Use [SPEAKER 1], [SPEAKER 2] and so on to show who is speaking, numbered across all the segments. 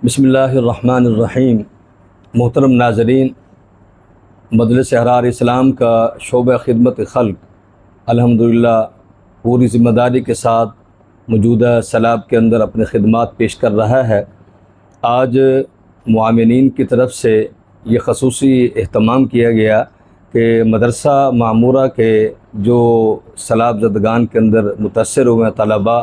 [SPEAKER 1] بسم اللہ الرحمن الرحیم۔ محترم ناظرین، مجلس احرار اسلام کا شعبہ خدمت خلق الحمدللہ پوری ذمہ داری کے ساتھ موجودہ سیلاب کے اندر اپنے خدمات پیش کر رہا ہے۔ آج معاونین کی طرف سے یہ خصوصی اہتمام کیا گیا کہ مدرسہ معمورہ کے جو سیلاب زدگان کے اندر متاثر ہوئے ہیں طلباء،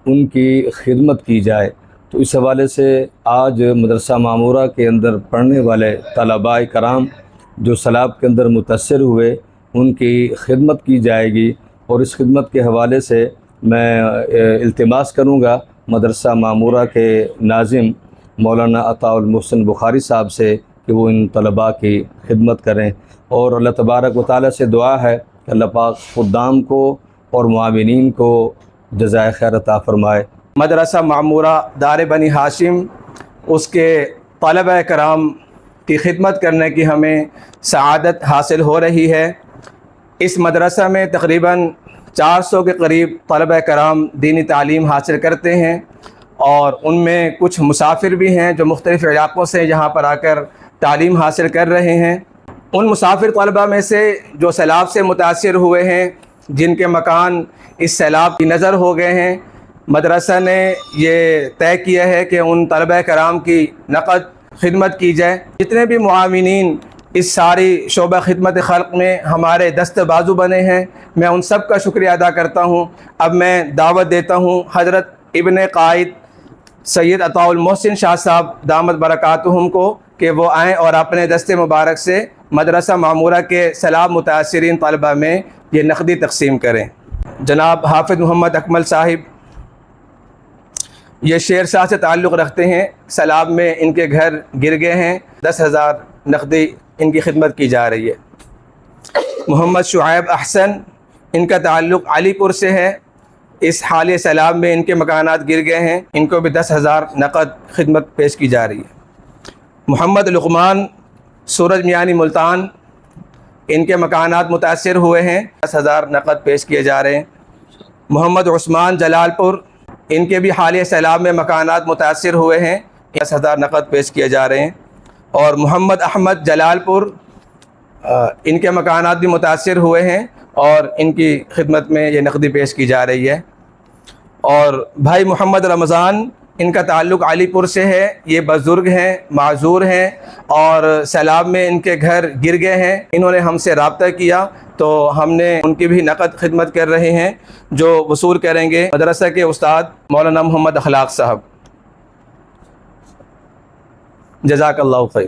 [SPEAKER 1] ان کی خدمت کی جائے۔ تو اس حوالے سے آج مدرسہ معمورہ کے اندر پڑھنے والے طلباء کرام جو سیلاب کے اندر متاثر ہوئے، ان کی خدمت کی جائے گی، اور اس خدمت کے حوالے سے میں التماس کروں گا مدرسہ معمورہ کے ناظم مولانا عطاء المحسن بخاری صاحب سے کہ وہ ان طلباء کی خدمت کریں، اور اللہ تبارک و تعالیٰ سے دعا ہے کہ اللہ پاک خدام کو اور معاونین کو جزائے خیر عطا فرمائے۔
[SPEAKER 2] مدرسہ معمورہ دار بنی ہاشم، اس کے طلبہ کرام کی خدمت کرنے کی ہمیں سعادت حاصل ہو رہی ہے۔ اس مدرسہ میں تقریباً 400 کے قریب طلبہ کرام دینی تعلیم حاصل کرتے ہیں، اور ان میں کچھ مسافر بھی ہیں جو مختلف علاقوں سے یہاں پر آ کر تعلیم حاصل کر رہے ہیں۔ ان مسافر طلبہ میں سے جو سیلاب سے متاثر ہوئے ہیں، جن کے مکان اس سیلاب کی نظر ہو گئے ہیں، مدرسہ نے یہ طے کیا ہے کہ ان طلبہ کرام کی نقد خدمت کی جائے۔ جتنے بھی معاونین اس ساری شعبہ خدمت خلق میں ہمارے دست بازو بنے ہیں، میں ان سب کا شکریہ ادا کرتا ہوں۔ اب میں دعوت دیتا ہوں حضرت ابن قائد سید عطاء المحسن شاہ صاحب دامت برکاتہم کو کہ وہ آئیں اور اپنے دست مبارک سے مدرسہ معمورہ کے سیلاب متاثرین طلبہ میں یہ نقدی تقسیم کریں۔ جناب حافظ محمد اکمل صاحب یہ شیر شاہ سے تعلق رکھتے ہیں، سیلاب میں ان کے گھر گر گئے ہیں، 10,000 نقدی ان کی خدمت کی جا رہی ہے۔ محمد شعیب احسن، ان کا تعلق علی پور سے ہے، اس حالیہ سیلاب میں ان کے مکانات گر گئے ہیں، ان کو بھی 10,000 نقد خدمت پیش کی جا رہی ہے۔ محمد لقمان سورج میانی ملتان، ان کے مکانات متاثر ہوئے ہیں، 10,000 نقد پیش کیے جا رہے ہیں۔ محمد عثمان جلال پور، ان کے بھی حالیہ سیلاب میں مکانات متاثر ہوئے ہیں، 10,000 نقد پیش کیے جا رہے ہیں۔ اور محمد احمد جلال پور، ان کے مکانات بھی متاثر ہوئے ہیں، اور ان کی خدمت میں یہ نقدی پیش کی جا رہی ہے۔ اور بھائی محمد رمضان، ان کا تعلق علی پور سے ہے، یہ بزرگ ہیں، معذور ہیں، اور سیلاب میں ان کے گھر گر گئے ہیں۔ انہوں نے ہم سے رابطہ کیا تو ہم نے ان کی بھی نقد خدمت کر رہے ہیں، جو وصول کریں گے مدرسہ کے استاد مولانا محمد اخلاق صاحب۔ جزاک اللہ خیر۔